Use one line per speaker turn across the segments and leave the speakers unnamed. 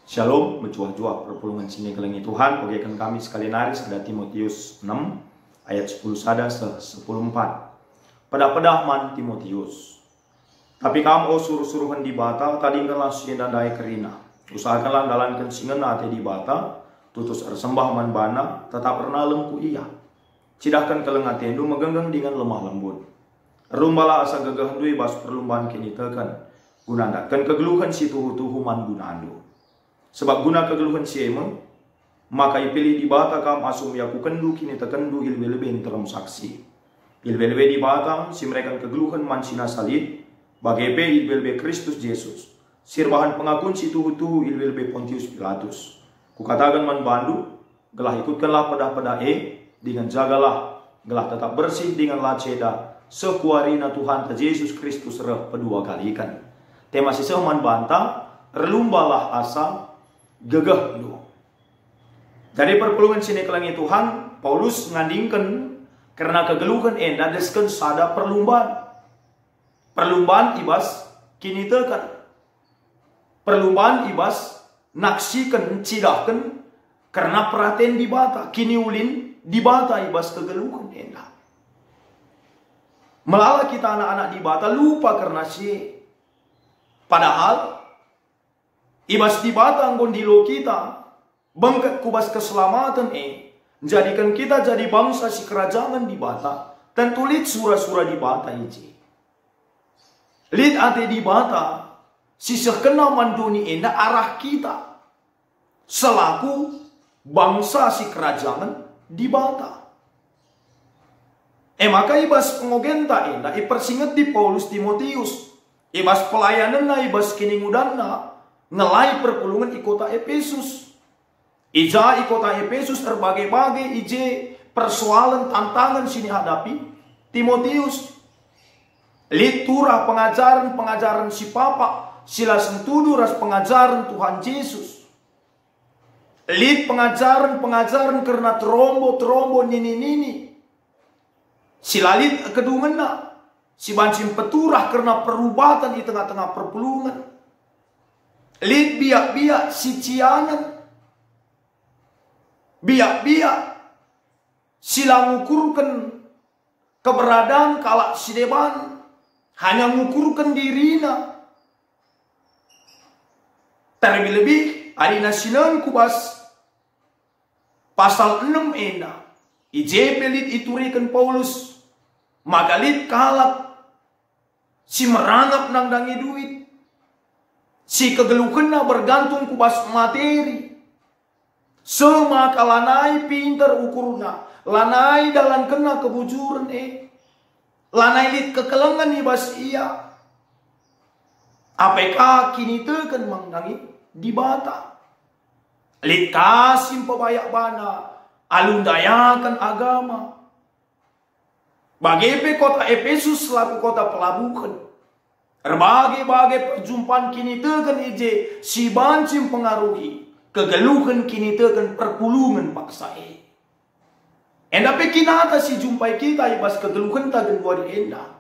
Shalom, mencuah-cuah perpulungan sini kelengi Tuhan. Bagaikan kami sekali naris ada Timotius 6 ayat 10 sada 10:4. Pedah-pedah man Timotius. Tapi kamu suruh-suruhan di bata, tadingkanlah sienda dai kerina. Usahakanlah dalankan singan ate di bata, tutus ersembah man bana, tetap pernah lemku iya. Cidahkan kelengatendu megenggang dengan lemah lembut. Rumbala asa gagah dui bas perlumbaan kini tekan. Gunandakan kegeluhan si tuhu-tuhu man gunandu. Sebab guna kegeluhan si emang, maka ipilih di bata kam asum yaku kendu kini tekendu ilbe-lebe interam saksi. Ilbe-lebe di bata si mereka kegeluhan man sina salib, bagai pe ilbe-lebe Kristus Yesus. Sirbahan pengakun si tuhu-tuhu ilbe-lebe Pontius Pilatus. Kukatakan man bandu, gelah ikutkanlah pedah-pedah dengan jagalah, gelah tetap bersih dengan laceda, sekuarina Tuhan ta Yesus Kristus reh pedua kalikan. Tema sisah man banta, relumbalah asa, gegah do. Dari perpulungan sini kelangi Tuhan, Paulus ngandingkan karena kegeluhan enda desken sada perlumbaan. Perlumbaan ibas kini tekan. Perlumbaan ibas naksikan cidahkan karena perhatian di bata. Kini ulin di bata ibas kegeluhan enda. Melala kita anak-anak di bata lupa karena si. Padahal ibas di bata anggon dilo kita bangkat kubas keselamatan jadikan kita jadi bangsa si kerajaan di bata. Tentu lid surah-surah di bata iji. Lid ate di bata si sekena manduni enda arah kita selaku bangsa si kerajaan di bata. Maka ibas pengogenta enda ipersinget di Paulus Timotius. Ibas pelayanan na ibas kiningudan na ngelai perpulungan di kota Efesus. Ija di kota Efesus berbagai-bagai ije persoalan tantangan sini hadapi Timotius. Liturah pengajaran si papa sila sentudu ras pengajaran Tuhan Yesus. Lit pengajaran karena terombo nini. Silalit kedungena si bancim peturah karena perubatan di tengah-tengah perpulungan. Lid biak-biak si cianan. Biak-biak sila ngukurkan keberadaan kalak si deban. Hanya ngukurkan dirina. Terlebih-lebih adina sinan kubas pasal 6 enda. IJP lid iturikan Paulus. Maka lid kalak si merangap nangdangi duit. Si kegeluhna bergantung kubas materi. Semaka lanai pinter ukurna. Lanai dalam kena kebujuran Lanai lid kekelengan ibas iya. Apakah kini tekan mangdangi di bata. Lid kasim pebayak bana. Alundayakan agama. Bagai kota Efesus selaku kota pelabuhan. Berbagai-bagai perjumpaan kini tekan ije si bancim pengaruhi. Kegeluhan kini tekan perpulungan paksa Enda pekinata si jumpai kita ibas kegeluhan tagen wadi enda.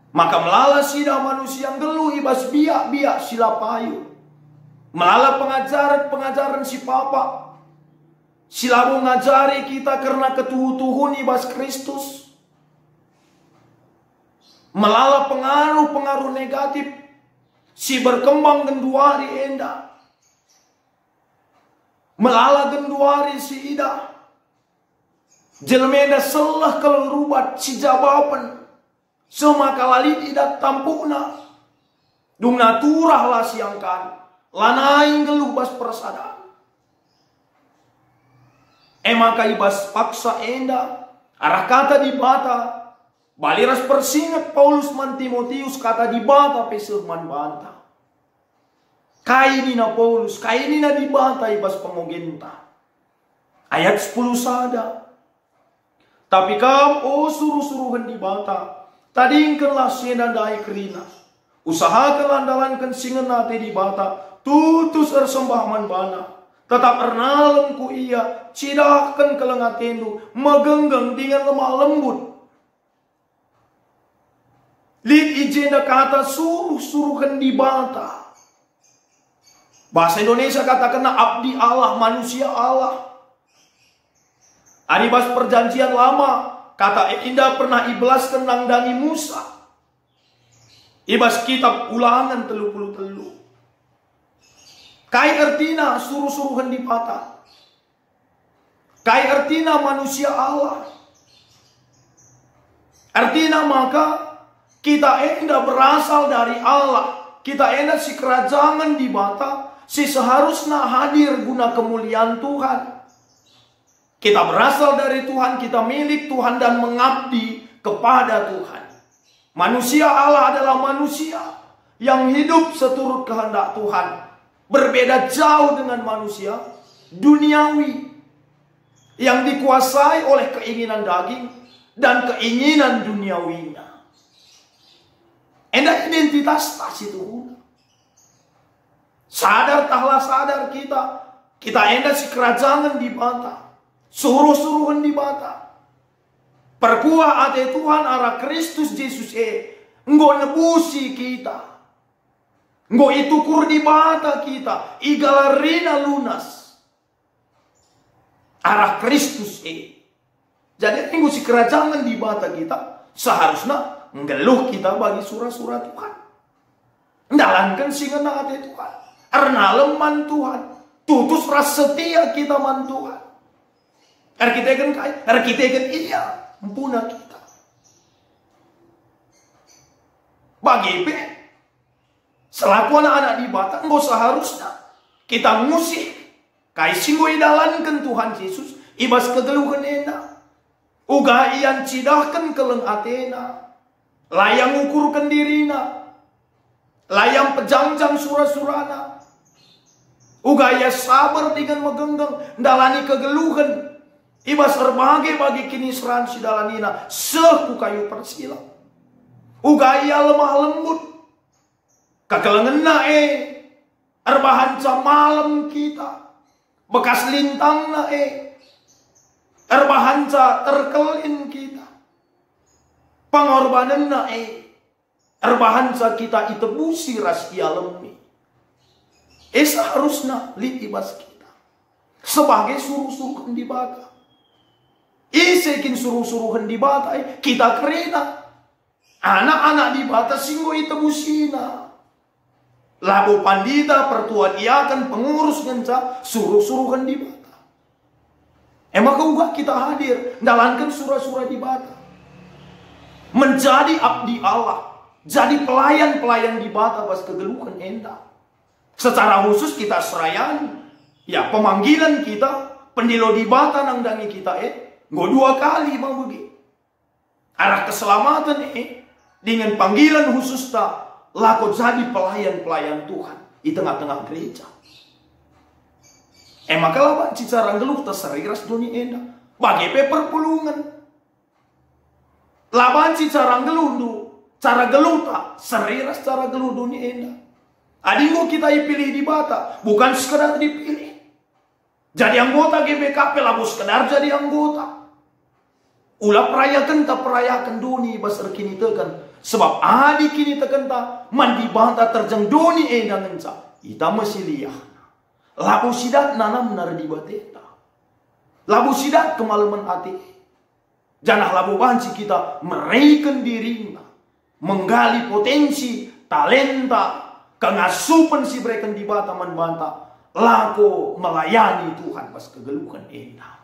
Maka melala sida manusia yang geluh ibas biak-biak sila payu. Melala pengajaran si papa. Sila ngajari kita karena ketuhu-tuhun ibas Kristus. Melala pengaruh negatif si berkembang genduari enda. Melala genduari si ida. Jelmeda selah kalau rubat si jawaban. Semaka lalit ida tampukna. Dung naturah lah siangkan. Lanaing geluh bas persadaan. Maka ibas paksa enda. Arah kata di bata. Baliras persingat Paulus man Timotius kata di bata pesel man banta. Kainina Paulus, kainina di bata ibas pemogenta. Ayat 10 sada. Tapi kamu suruh-suruhan di bata. Tadingkanlah siena dai kerina. Usahakanlah dalankan singan nate di bata. Tutus ersembah man bana. Tetap ernalem ku iya. Cidahkan kelengatendu. Megenggang dengan lemah lembut. Lid ijenda kata suruh-suruhan di bata. Bahasa Indonesia katakan abdi Allah, manusia Allah. Adibas perjanjian lama, kata indah pernah iblas kenangdangi Musa. Ibas kitab ulangan 33. Kai artina suruh-suruhan di patah. Kai artina manusia Allah. Artina maka kita endah berasal dari Allah. Kita endah si kerajaan di bata, si seharusnya hadir guna kemuliaan Tuhan. Kita berasal dari Tuhan, kita milik Tuhan dan mengabdi kepada Tuhan. Manusia Allah adalah manusia yang hidup seturut kehendak Tuhan. Berbeda jauh dengan manusia duniawi yang dikuasai oleh keinginan daging dan keinginan duniawinya. Endah identitas tas itu. Sadar tahlah sadar kita endah si kerajaan di bata. Suruh-suruhan di bata. Perkuah ate Tuhan arah Kristus Yesus enggo nebusi kita. Enggo itu kur di bata kita. Igalarina lunas. Arah Kristus Jadi enggo si kerajaan di bata kita. Seharusnya ngeluh kita bagi surah-surah Tuhan. Ndalankan singena ate Tuhan. Karena leman Tuhan. Tutus ras setia kita man Tuhan. Kita kan iya. Empuna kita. Bagi selaku anak-anak di bata, enggak seharusnya kita ngusik. Kai singgo idalankan Tuhan Yesus. Ibas kegeluhan enak. Uga iyan cidahkan keleng atena. Layang ukurkan dirina. Layang pejangjang surah-surana. Uga ia sabar dengan megenggang. Dalani kegeluhan. Ibas berbahagia bagi kini seran si dalanina. Seku kayu persila. Uga ia lemah lembut. Kakelengena erbahanca malam kita. Bekas lintang na erbahanca terkelin kita. Pengorbanan na erbahanca kita itebusi rahasia lemmi. Seharusnya libas kita. Sebagai suruh-suruhan di bata. Isekin suruh-suruhan di bata kita kereta. Anak-anak di bata singgo itebusina. Labu pandita pertua iakan pengurus ngenca suruh-suruhan di bata. Maka juga kita hadir dalankan surah-surah di bata. Menjadi abdi Allah. Jadi pelayan-pelayan di bata pas kegeluhan endah. Secara khusus kita serayani. Ya pemanggilan kita. Pendilo di bata nangdangi kita Nggak 2 kali mau begitu. Arah keselamatan dengan panggilan khusus tak laku jadi pelayan-pelayan Tuhan di tengah-tengah gereja. Maka lawan cicara geluh terseriras dunia endah. Bagi perpulungan. Lawan cicara geluh du. Cara geluh tak seriras cara geluh dunia endah. Adingo kita dipilih di bata. Bukan sekedar dipilih. Jadi anggota GBKP labu sekedar jadi anggota. Ulah perayakan tak perayakan dunia basar kini tekan. Sebab adi kini tekan tak mandi banta terjang dunia endah ngenca. Ita masih liah. Labu sidat nanam benar di bateta. Labu sidat kemalaman hati. Janah labu banci kita meraikan dirinya. Menggali potensi, talenta, kengasupan si mereka di bata man banta. Laku melayani Tuhan pas kegeluhan endah.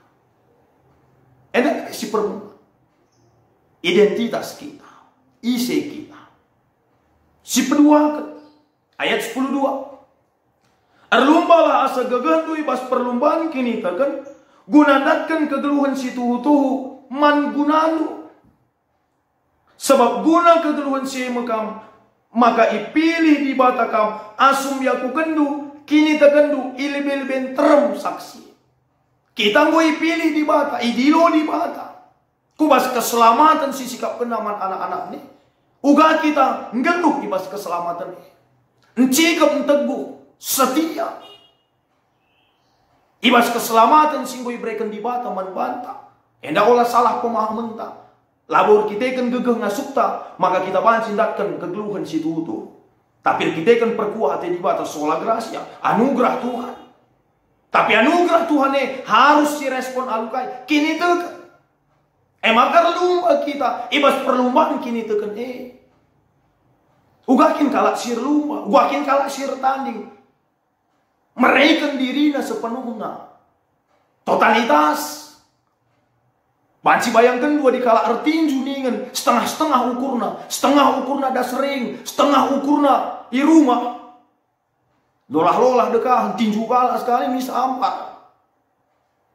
Endah si perempuan. Identitas kita. Isi kita. Si kedua ayat 10:2. Erlumbalah asa gegandui pas perlumbaan kini takan. Gunadatkan kegeluhan si tuhu-tuhu man gunanu. Sebab guna kegeluhan si mekam. Maka ipilih di batakam. Asum yaku kendu. Kini tekendu ilib-ilibin terem saksi. Kita ngoi pilih di bata. Idilo di bata. Kubas keselamatan si sikap kenaman anak-anak ini. Uga kita ngeluh ibas keselamatan ini. Encikap enteguh. Setia. Ibas keselamatan singgui berikan di bata man banta. Endak olah salah pemahaman tak. Labur kita kan gegeh ngasuk tak. Maka kita bancindatkan kegeluhan si tutu. Tapi kita kan perkuat di batas sola gracia, anugerah Tuhan. Tapi anugerah Tuhan harus direspon alukai. Kini tekan. Maka lumba kita, ibas perlumbaan kini tekan ugakin kalak sir lumba, ugakin kalak sir tanding. Mereka dirinya sepenuhnya. Totalitas. Banci bayangkan dua di kala artinju ningen, setengah-setengah ukurna das ring, setengah ukurna di rumah. Lolah-lolah dekah, tinju kalah sekali misampar.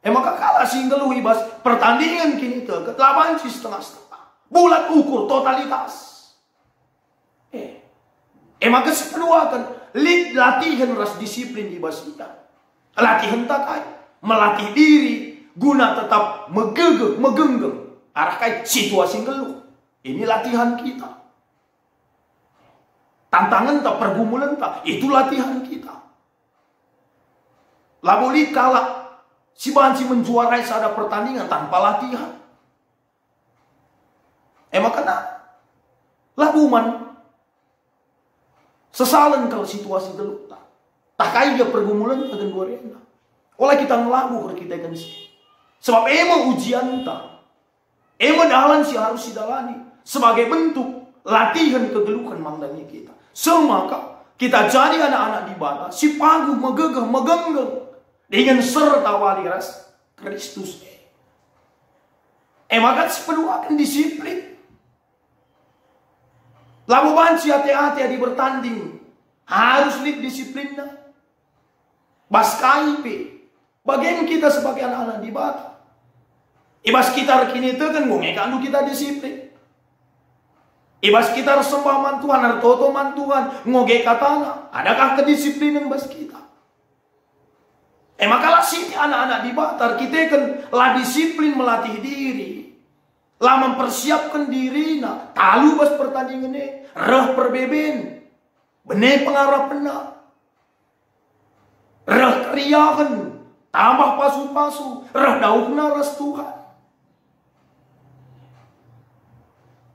Maka kalah singgelu ibas pertandingan kini ke banci setengah-setengah. Bulat ukur totalitas. Maka sepenuhkan latihan ras disiplin ibas kita. Latihan takai, melatih diri guna tetap megenggam arah kai situasi ngeluh. Ini latihan kita. Tantangan tak, pergumulan tak, itu latihan kita. Laboli kalah si banci menjuarai sada pertandingan tanpa latihan. Makanya labuman sesalan kalau situasi geluh tak kaya dia pergumulan dengan dua rena. Oleh kita ngelabu kita kan sih. Sebab emang ujian tak, emang dalan si harus didalani sebagai bentuk latihan kegeluhan mandangnya kita. Semaka kita jadi anak-anak di bata si pagu megegah megenggam dengan serta wali ras Kristus. Maka sepenuh akan disiplin. Lalu banci hati-hati di bertanding harus disiplinnya. Bas KIP. Bagaimana kita sebagai anak-anak di bata? Ibas kita kini itu kan ngomongkan kita disiplin. Ibas kita sembah mantuan, artoto mantuan, ngoge katana. Adakah kedisiplinan bas kita? Makalah sini anak-anak di batar kita kan lah disiplin melatih diri. Lah mempersiapkan diri na. Talu bas pertandingan ini. Reh perbeben. Benih pengarapena. Reh keriakan. Tambah pasu-pasu. Reh daukna ras Tuhan.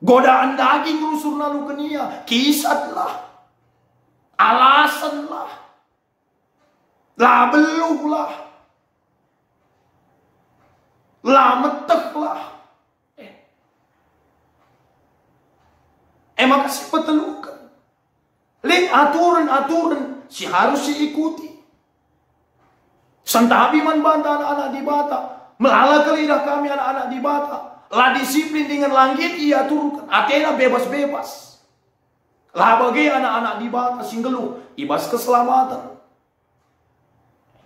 Godaan daging rusur nalu kenia. Kisatlah. Alasanlah. Lah beluhlah. Lah meteklah. Maka si petelukan. Lihat aturan-aturan si harus diikuti. Santabi man banta anak-anak di bata. Melala ke lidah kami anak-anak di bata. Lah disiplin dengan langit ia turunkan. Athena bebas-bebas. Lah bagi anak-anak di bata singgeluh. Ibas keselamatan.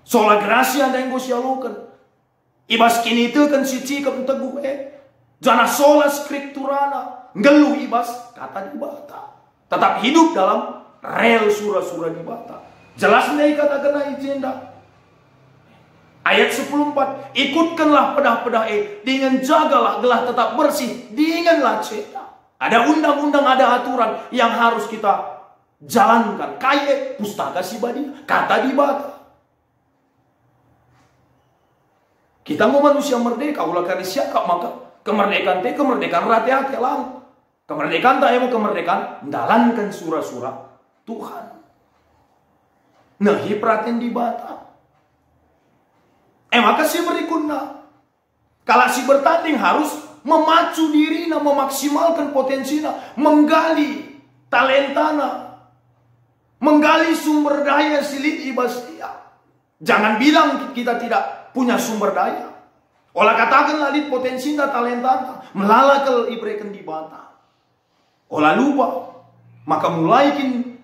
Sola gracia dan gosialukan. Ibas kini itu kan si cikap teguh Jana sola skripturana. Ngeluh ibas kata di bata. Tetap hidup dalam rel surah-surah di bata. Jelas nih kata kena ijenda. Ayat 14. Ikutkanlah pedah-pedah dengan jagalah gelah tetap bersih. Denganlah ceda. Ada undang-undang, ada aturan yang harus kita jalankan. Kayak pustaka si badi. Kata di bata. Kita mau manusia merdeka. Ulah kari siakap maka kemerdekaan teh kemerdekaan hati-hati lang. Kemerdekaan tak mau kemerdekaan dalankan surah-surah Tuhan. Nah, perhatian di bata. Maka si berikutnya. Kalau si bertanding harus memacu diri, memaksimalkan potensinya, menggali talentana, menggali sumber daya silit ibas dia. Jangan bilang kita tidak punya sumber daya. Olah katakan lalit potensinya talentana, melalakal ibrekan di bata. Olah lupa, maka mulaikin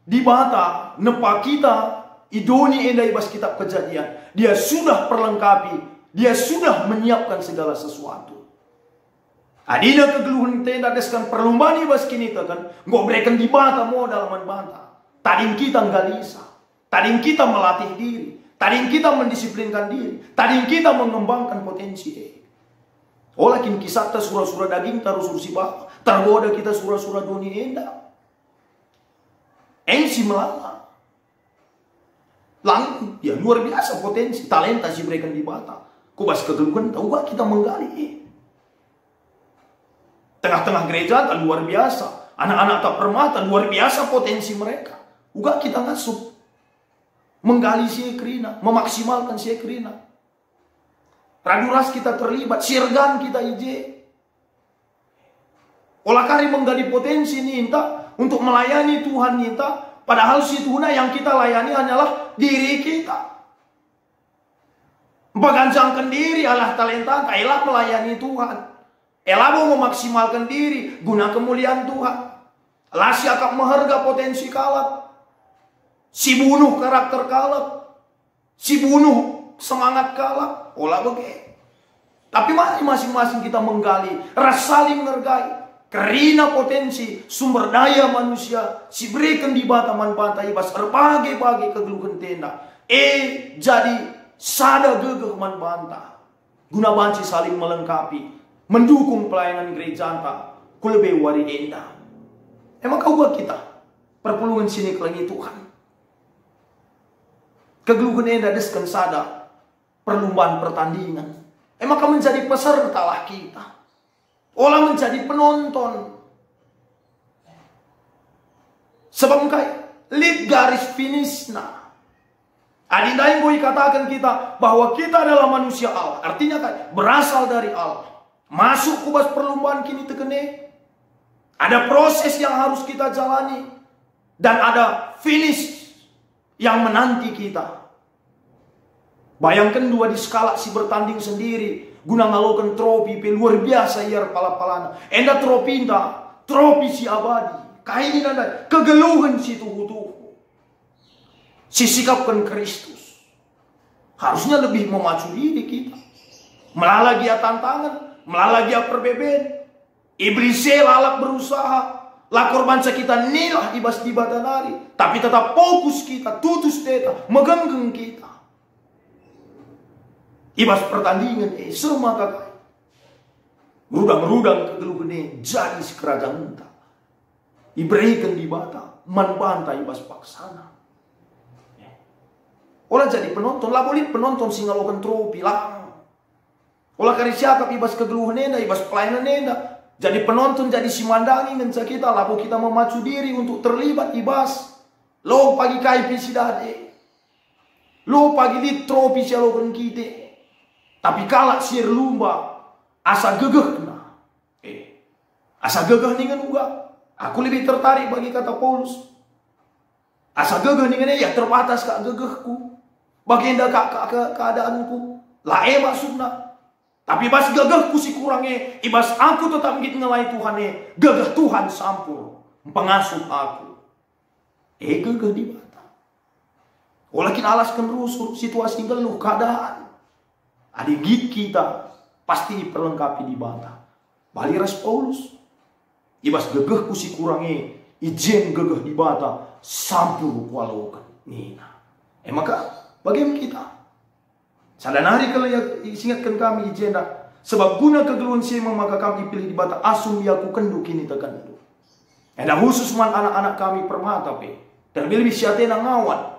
di bata, nepa kita, idoni enda ibas kitab Kejadian. Dia sudah perlengkapi, dia sudah menyiapkan segala sesuatu. Adina kegeluhan tenda deskan perlombaan ibas kini kan, ngok berikan di bata modal man bata. Tading kita ngalisa, tading kita melatih diri, tading kita mendisiplinkan diri, tading kita mengembangkan potensi. Olakin kisah surah-surah daging taruh sursi bapa. Tergoda kita surah-surah doni enda. Ensi melala. Lang, ya luar biasa potensi, talenta si berikan di bata. Kubas kegeluhan, tahu gak kita menggali. Tengah-tengah gereja tak luar biasa. Anak-anak tak permata, luar biasa potensi mereka. Uga kita ngasup. Menggali si kerina, memaksimalkan si kerina. Raduras kita terlibat, sirgan kita ije. Olah kari menggali potensi ni inta untuk melayani Tuhan inta. Padahal si Tuhan yang kita layani hanyalah diri kita. Mengancangkan diri Allah talenta, elah melayani Tuhan. Elah mau memaksimalkan diri guna kemuliaan Tuhan. Elah si akan mengharga potensi kalap. Si bunuh karakter kalap. Si bunuh semangat kalap. Olah begitu. Tapi mari masing-masing kita menggali, saling menghargai. Karena potensi sumber daya manusia si berikan di bata manfaat ibas berbagai-bagai kegeluhan tenda. Jadi sada gegeh manfaat. Guna banci saling melengkapi. Mendukung pelayanan gereja anta kulebe wari enda. Emang kau buat kita perpulungan sini kelangi Tuhan. Kegeluhan enda deskan sada perlombaan pertandingan. Emang kau menjadi peserta lah kita. Olah menjadi penonton. Sebab kai lead garis finish nah. Adinda yang boleh katakan kita bahwa kita adalah manusia Allah. Artinya kan berasal dari Allah. Masuk kubas perlombaan kini tekene. Ada proses yang harus kita jalani. Dan ada finish yang menanti kita. Bayangkan dua di skala si bertanding sendiri. Guna ngalokan trofi luar biasa ya pala-palana. Enda trofi indah. Trofi si abadi. Kaini nanda. Kegeluhan si tuhu-tuhu. Si sikapkan Kristus. Harusnya lebih memacu diri kita. Melalagi tantangan. Melalagi perbeben. Iblis lalak berusaha. Lakor banca kita nilah ibas di badanari. Tapi tetap fokus kita. Tutus teta. Megenggeng kita. Ibas pertandingan. Semua kakak. Rudang-rudang kegeluhan jadi sekerajaan entah. Iberikan di bata. Manbanta ibas paksana. Orang jadi penonton. Lah boleh penonton singalokan trofi lah. Olah kari siapa ibas kegeluhan enda, ibas pelayanan enda. Jadi penonton, jadi simandangi ngenca kita. Lalu kita memacu diri untuk terlibat ibas. Lo pagi kai pisidade. Lo pagi lit trofi sialokan kita. Tapi kalak sir lumba. Asa gegeh kena. Asa gegeh dengan uga. Aku lebih tertarik bagi kata Paulus. Asa gegeh dengan ya terbatas kak gegehku. Baginda kak keadaanku. Lae maksudnya. Tapi bas gagahku si kurangnya. Ibas aku tetap gitu ngelai Tuhan. Gagah Tuhan sampur. Pengasuh aku. Gagah di mata. Walakin alaskan rusur. Situasi geluh keadaan. Ada git kita. Pasti diperlengkapi di mata. Baliras Paulus. Ibas gagahku si kurangnya. Ijen gagah di mata. Sampur walaukan. Nina. Maka bagaimana kita? Sadanari kalau ingatkan kami ijenda. Sebab guna kegeluhan sima maka kami pilih di bata asum yaku kendu kini tekandu. Ada khusus man anak-anak kami permata pe. Terlebih siatena ngawan.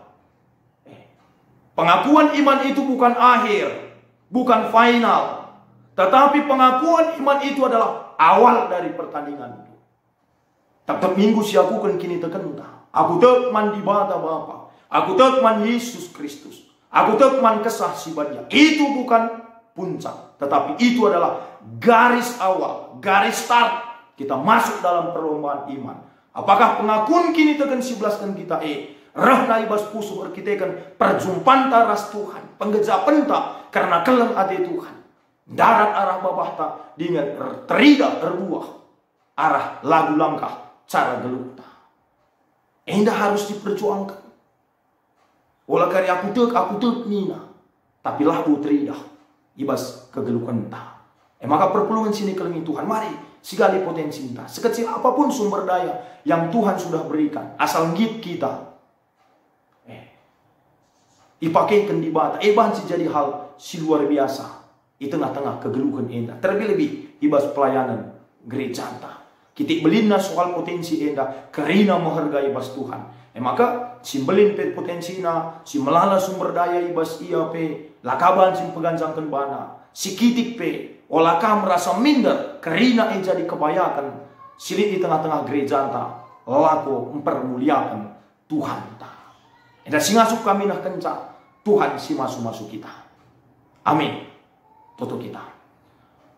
Pengakuan iman itu bukan akhir. Bukan final. Tetapi pengakuan iman itu adalah awal dari pertandingan itu. Tetap minggu siaku kan kini tekenta. Aku tekman di bata Bapa. Aku tekman Yesus Kristus. Aku tekman kesah si badia. Itu bukan puncak. Tetapi itu adalah garis awal. Garis start. Kita masuk dalam perlombaan iman. Apakah pengakuan kini tekan 11 kita Rahna ibas pusuh berkitekan perjumpaan taras Tuhan. Penggejapan tak. Karena kelem ade Tuhan. Darat arah babahta. Dengan terida terbuah. Arah lagu langkah. Cara geluta. Indah harus diperjuangkan. Olah kari aku tek nina. Tapi lah teridah. Ibas kegelukan entah. Maka perpulungan sini kelengi Tuhan. Mari segala potensi entah. Sekecil apapun sumber daya yang Tuhan sudah berikan. Asal ngit kita. Ipakaikan di bata. Banci jadi hal si luar biasa. Di tengah-tengah kegeluhan entah. Terlebih ibas pelayanan gereja entah. Kita belina soal potensi entah. Karena menghargai ibas Tuhan. Maka simbelin pe potensina, si melala sumber daya ibas iya pe, lakaban si peganjangkan bana, si kitik pe, olaka merasa minder, karena jadi kebayakan Silit di tengah-tengah gereja anta. Laku mempermuliakan Tuhan ta. Eda singasup kami nah kenca. Tuhan si masuk-masuk kita. Amin. Toto kita.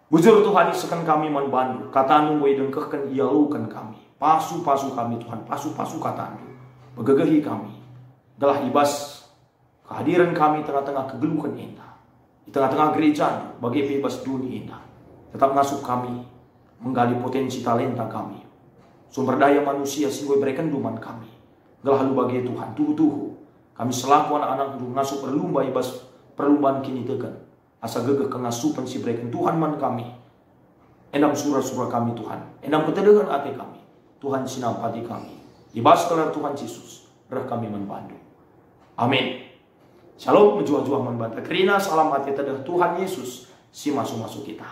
Bujur Tuhan isekan kami membantu. Kata anu boleh dengkehkan ialukan kami. Pasu-pasu kami Tuhan. Pasu-pasu kata anu. Begegehi kami. Galah ibas kehadiran kami tengah-tengah kegeluhan indah. Di tengah-tengah gereja bagi bebas dunia indah. Tetap ngasup kami. Menggali potensi talenta kami. Sumber daya manusia sehingga berikan duman kami. Galah lu bagi Tuhan. Tuhu-tuhu. Kami selaku anak-anak ngasup perlumba ibas perlumbaan kini tekan. Asa gegeh kengasupan si berikan Tuhan man kami. Endam surah-surah kami Tuhan. Endam ketedegan hati kami. Tuhan sinampati kami. Ibas kelar Tuhan Yesus. Reh kami membantu. Amin. Shalom menjuah-juah membantu. Kerina salam hati tedah Tuhan Yesus. Si masuk-masuk kita.